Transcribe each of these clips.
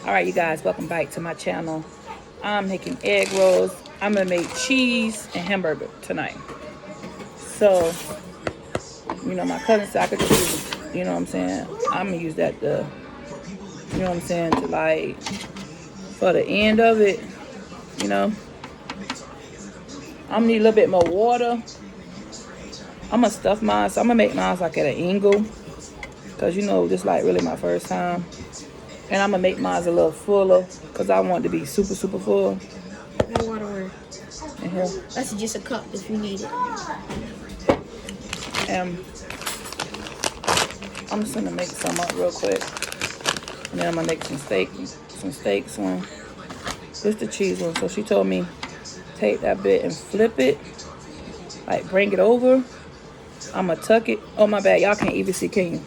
Alright, you guys, welcome back to my channel. I'm making egg rolls. I'm gonna make cheese and hamburger tonight. So, my cousin said I could just use, what I'm saying? I'm gonna use that to, what I'm saying, to like, for the end of it, I'm gonna need a little bit more water. I'm gonna stuff mine, so I'm gonna make mine like at an angle. Cause this like really my first time. And I'm gonna make mine a little fuller, cause I want it to be super, super full. No water where? In here. That's just a cup if you need it. And I'm just gonna make some up real quick. And then I'm gonna make some steaks one. This is the cheese one. So she told me, take that bit and flip it. Like bring it over. I'm gonna tuck it. Oh my bad, y'all can't even see, can you?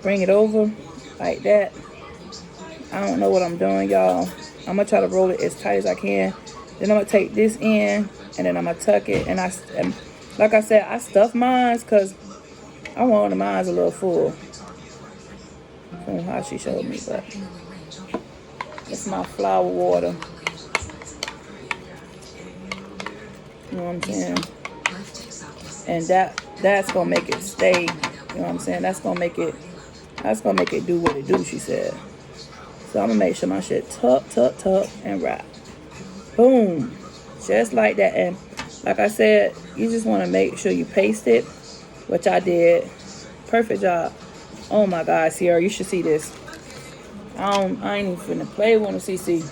Bring it over like that. I don't know what I'm doing, y'all. I'm gonna try to roll it as tight as I can. Then I'm gonna take this in and then I'm gonna tuck it. And like I said, I stuffed mine because I wanted mine a little full. From how she showed me, but it's my flour water. You know what I'm saying? And that's gonna make it stay. You know what I'm saying? That's gonna make it do what it do, she said. So I'm gonna make sure my shit tuck, and wrap. Boom. Just like that. And like I said, you just wanna make sure you paste it, which I did. Perfect job. Oh my God, Sierra, you should see this. I ain't even finna play with a CC.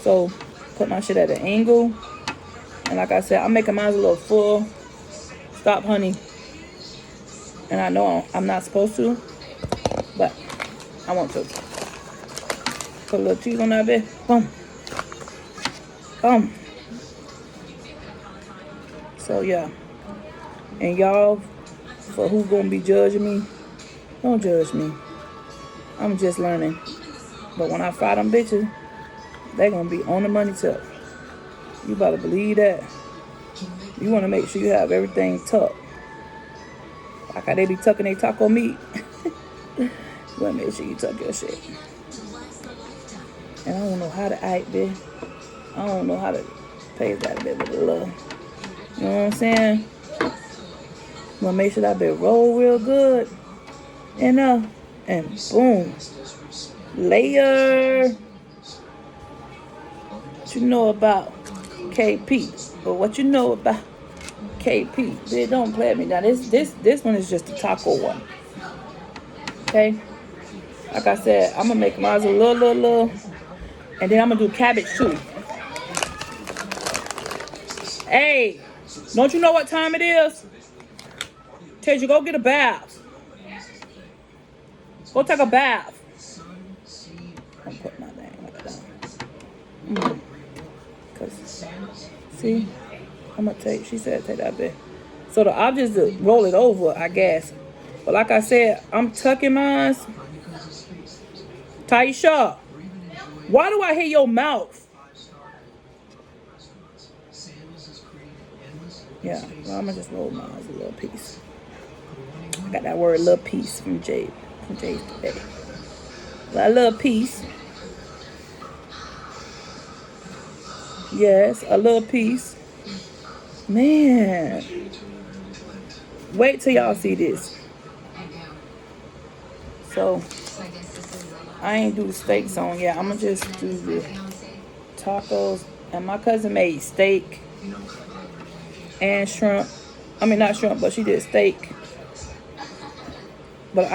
So put my shit at an angle. And like I said, I'm making mine a little full. Stop, honey. And I know I'm not supposed to, but I want to. Put a little cheese on that bit. Boom. Boom. So yeah. And y'all, for who's gonna be judging me, don't judge me. I'm just learning. But when I fry them bitches, they gonna be on the money tip. You better believe that. You wanna make sure you have everything tucked. Like how they be tucking their taco meat. You wanna make sure you tuck your shit. And I don't know how to act, bitch. I don't know how to pay that bit with a little. You know what I'm saying? Wanna make sure that bit roll real good. And boom. Layer. What you know about KP? Or what you know about KP? Bitch, don't play with me. Now this one is just the taco one. Okay? Like I said, I'm gonna make mine a little. And then I'm gonna do cabbage too. Hey, don't you know what time it is? Tell you, go get a bath. Go take a bath. I'm putting my thing like that. Cause see, I'm gonna take. She said take that bit. So I'll just roll it over, I guess. But like I said, I'm tucking mine. Taisha, why do I hear your mouth? Yeah, well, I'm gonna just roll mine a little piece. I got that word little piece from Jade today. A little piece. Yes, a little piece. Man. Wait till y'all see this. So, I ain't do the steaks on yet. I'm gonna just do the tacos. And my cousin made steak and shrimp. I mean, not shrimp, but she did steak. But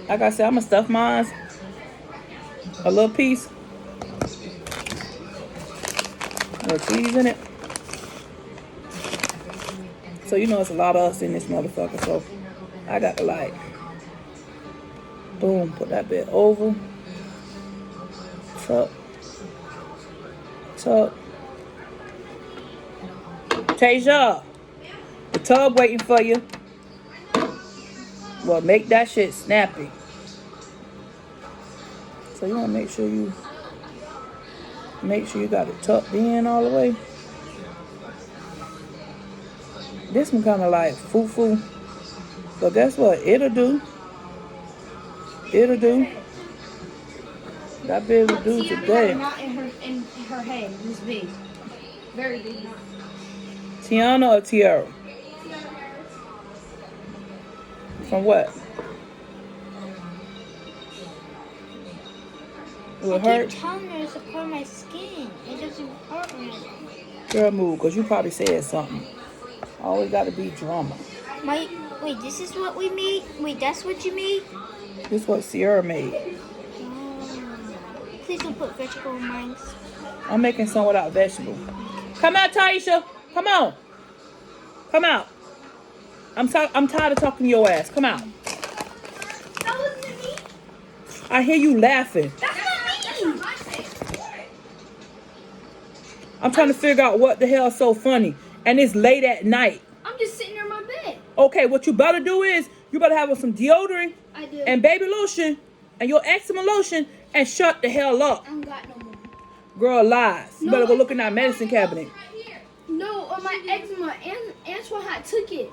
like I said, I'm gonna stuff mine a little piece. A little cheese in it. So it's a lot of us in this motherfucker. So I got to like, boom, put that bit over. Tuck. Tasia, the tub waiting for you. Well, make that shit snappy. So you want to make sure you got it tucked in all the way. This one kind of like foo-foo. But guess what? It'll do. That bitch will do Tiana had a today. knot in her head. This big. Very big knot. Tiana or Tiara? From what? Will I it hurt? keep telling her it's a part of my skin. It doesn't hurt right now. Girl, move, because you probably said something. Always got to be drama. Wait, this is what we made? Wait, that's what you made? This is what Sierra made. Please don't put vegetable in mine. I'm making some without vegetable. Come out, Taisha. Come on. Come out. I'm tired of talking to your ass. Come out. That wasn't me. I hear you laughing. That's not me. I'm trying to figure out what the hell is so funny. And it's late at night. I'm just sitting there in my bed. Okay, what you better do is you better have some deodorant I do. and baby lotion and your eczema lotion and shut the hell up. I don't got no more. Girl, lies. You No, better go look in that medicine cabinet. No, my eczema and Antoine had took it.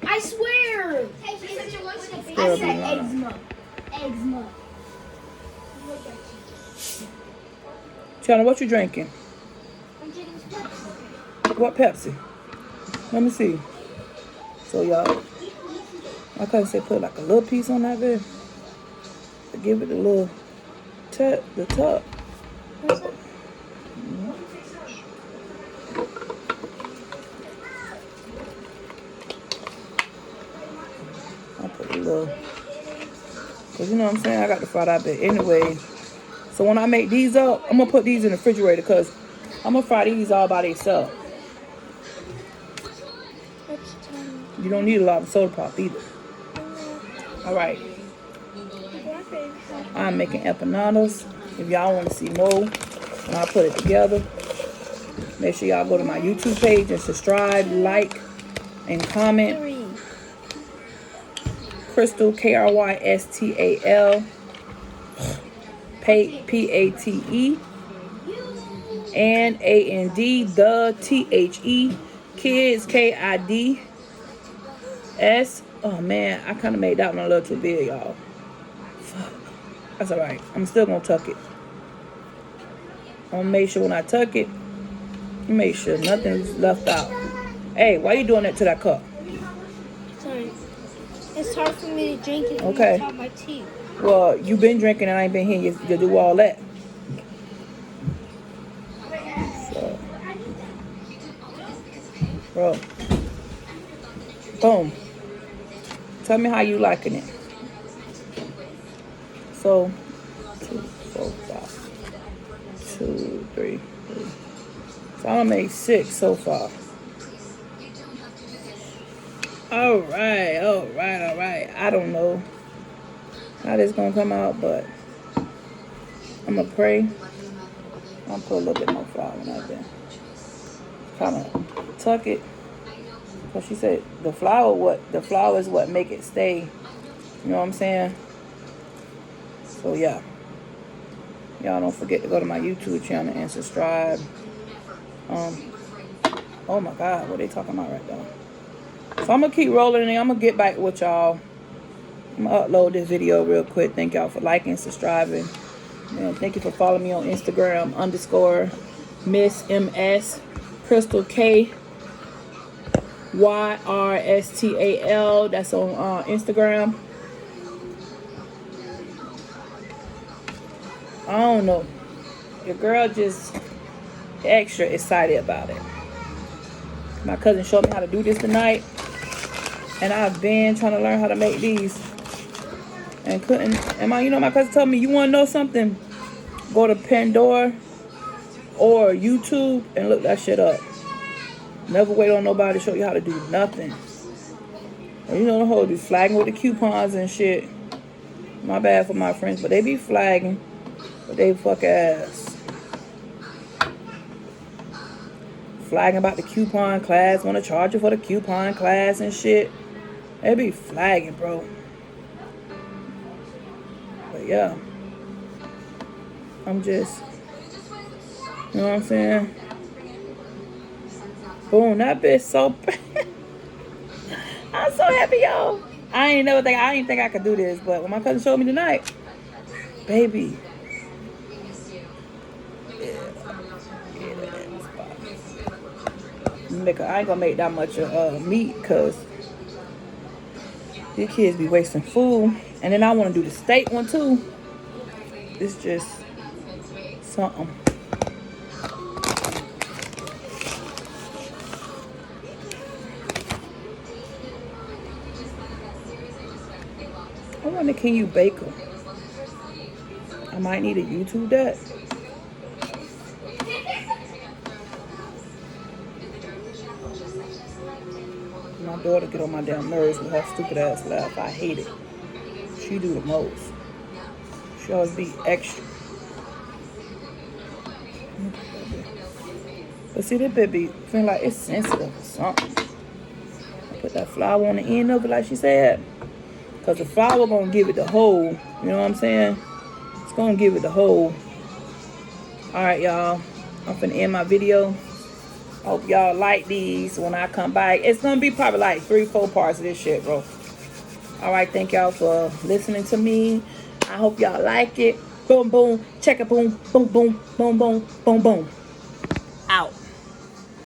I swear. I said eczema. Eczema. Tiana, what you drinking? I'm drinking Pepsi. What Pepsi? Let me see. So y'all, I couldn't say put like a little piece on that bit to give it the little the top. I put a little, cause you know what I'm saying. I got to fry that bit anyway. So when I make these up, I'm gonna put these in the refrigerator cause I'm gonna fry these all by themselves. You don't need a lot of soda pop either. All right. I'm making empanadas. If y'all want to see more when I put it together, make sure y'all go to my YouTube page and subscribe, like, and comment. Crystal, Krystal, Pate, and AND, the THE, kids, KIDS. Oh man, I kind of made that one a little too big, y'all. Fuck. That's alright. I'm still gonna tuck it. I'm gonna make sure when I tuck it, you make sure nothing's left out. Hey, why you doing that to that cup? Sorry. It's hard for me to drink it Okay. on top of my teeth. Well, you been drinking and I ain't been here to do all that. So, bro. Boom. Tell me how you liking it. So, 2, 4, 5. 2, 3, 4. So I'm gonna make 6 so far. All right. I don't know how this gonna come out, but I'm gonna pray. I'll put a little bit more flour in that there. Kind of tuck it. Cause she said the flour is what make it stay. You know what I'm saying? So yeah. Y'all don't forget to go to my YouTube channel and subscribe. Oh my God, what they talking about right now? So I'm gonna keep rolling and I'm gonna get back with y'all. I'm gonna upload this video real quick. Thank y'all for liking, subscribing. And thank you for following me on Instagram _Miss MS Crystal KYRSTAL. That's on Instagram. I don't know. Your girl just extra excited about it. My cousin showed me how to do this tonight. And I've been trying to learn how to make these. And couldn't. And my cousin told me, you want to know something? Go to Pandora or YouTube and look that shit up. Never wait on nobody to show you how to do nothing. And the whole be flagging with the coupons and shit. My bad for my friends, but they be flagging. But they fuck ass. Flagging about the coupon class. Want to charge you for the coupon class and shit. They be flagging, bro. But yeah. I'm just, you know what I'm saying? Boom, that bitch so I'm so happy, y'all. I ain't think I could do this, but when my cousin showed me tonight, Baby. I ain't gonna make that much meat because these kids be wasting food. And then I want to do the steak one too. It's just something. I wonder, can you bake them? I might need to YouTube that. My daughter get on my damn nerves with her stupid ass laugh. I hate it. She do the most. She always be extra. But see, this baby feel like it's sensitive or something. I put that flour on the end of it like she said. Because the flour gonna give it the whole. You know what I'm saying? It's gonna give it the whole. Alright, y'all. I'm finna end my video. Hope y'all like these when I come back. It's gonna be probably like 3-4 parts of this shit, bro. Alright, thank y'all for listening to me. I hope y'all like it. Boom, boom. Check it. Boom, boom, boom, boom, boom, boom, boom.